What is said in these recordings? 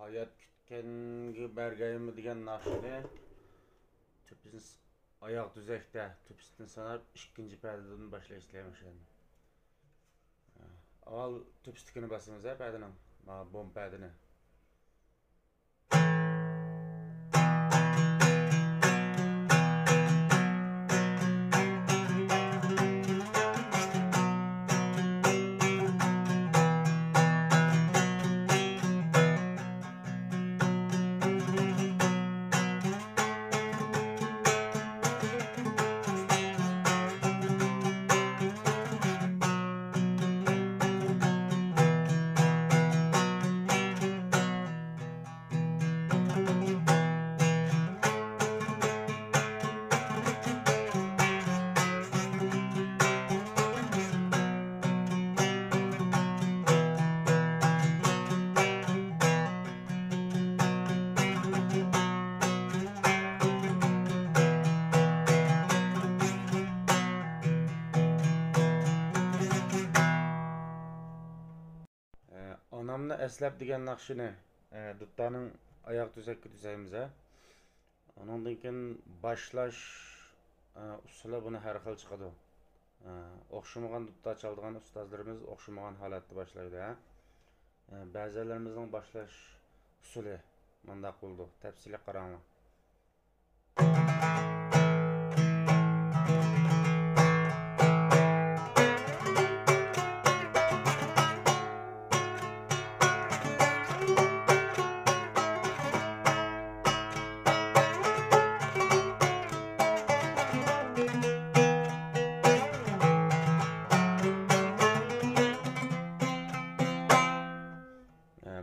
Hayat kütkengi bergayımı degan naqshni tüpüsün ayak düzekte tüpüsün sanab ikinci perdedan başlayışlayım şimdi. Aval tüpüstikini basımız ya perdenin. Bom perdeni. Onamni eslab degan naqshini duttaning oyoq tuzakka tuzaymiz. Ondan keyin boshlash usuli buni har xil chiqadi. O'xshamagan dutta chaladigan ustozlarimiz o'xshamagan holatda boshlaydi. Ba'zilarimizning boshlash usuli mundaq bo'ldi. Tafsili qaranglar.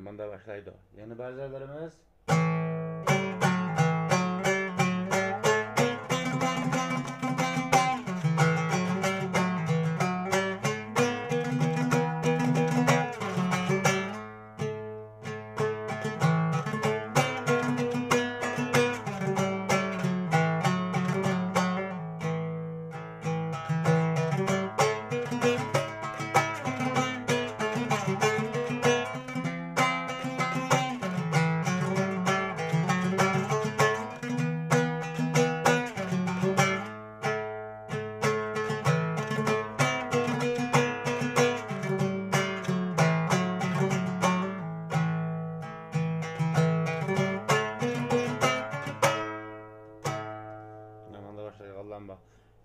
Bunda başlaydı. Yeni ba'zilarimiz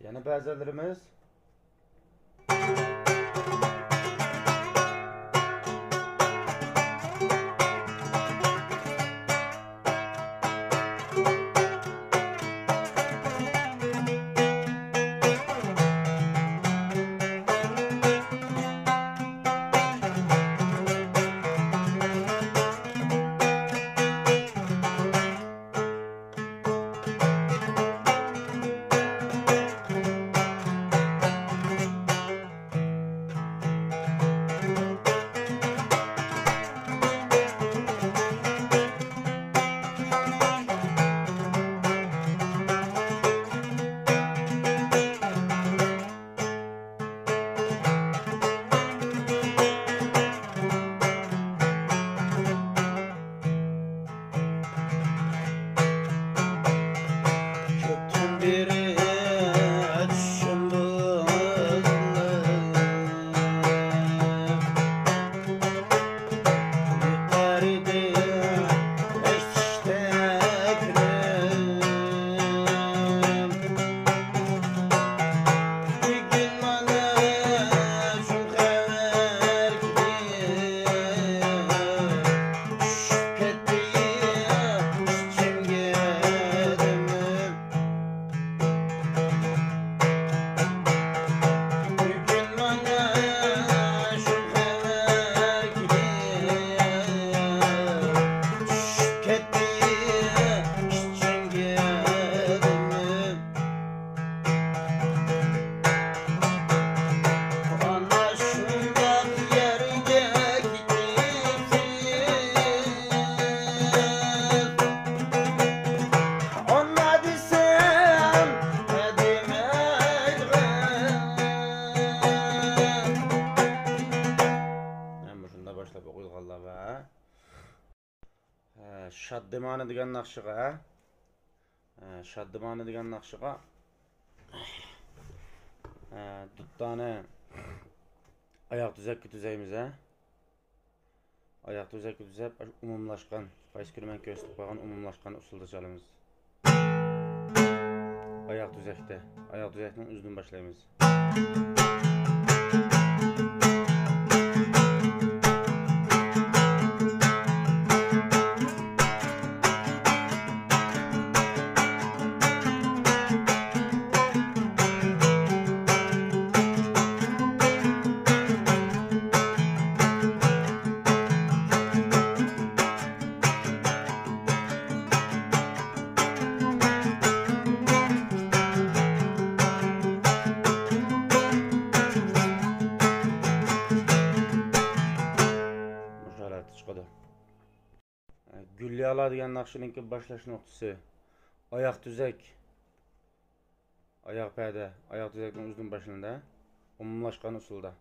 Yeni ba'zilarimiz Shaddimani degan naqshiga, Shaddimani degan naqshiga duttani oyoq tuzakka tuzaymiz. Oyoq tuzakka tuzab, umumlashgan, qaysi kuni men ko'rsatib qo'ygan umumlashgan usulda chalamiz. Oyoq tuzakning o'zidan boshlaymiz. Chiqadi. Gulliala degan naqshining boshlash nuqtasi oyoq tuzak, oyoq payda, oyoq tuzakning uzun boshlanadi, umumlashgan usulda.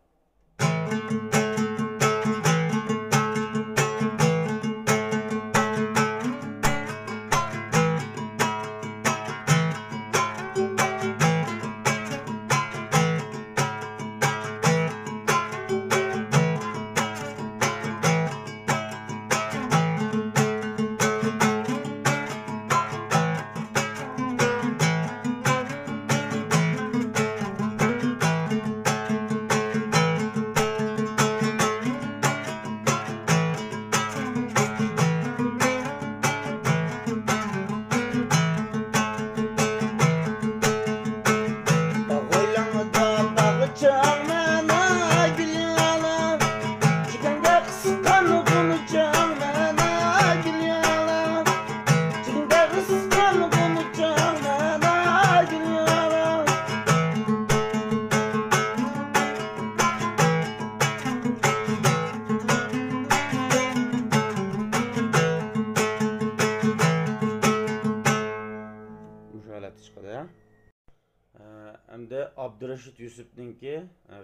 Hamda Abdurashid Yusufninki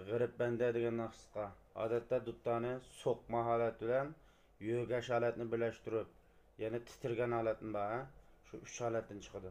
G'irib banda degan naqshga odatda duttani so'qma holat bilan yo'gash holatni birlashtirib, ya'ni titirgan holatni bor, shu 3 holatdan chiqadi.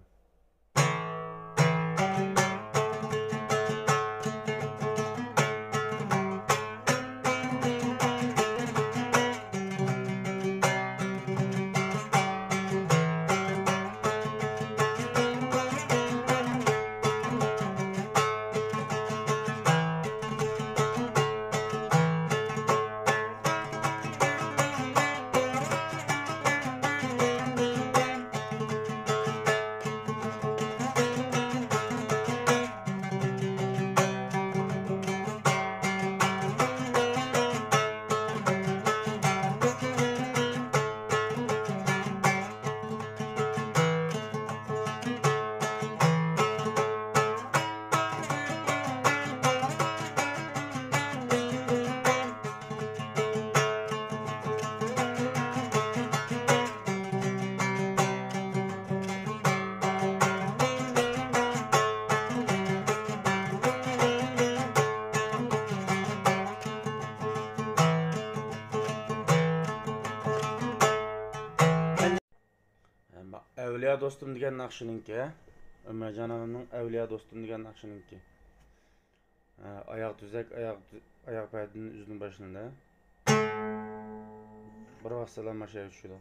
Evliya dostum degan naqshininki, Umarjon onamning Evliya dostum degan naqshininki. Oyoq tuzak, oyoq paydining uzun boshlanadi. Bir vaqtlar mashay tushadi.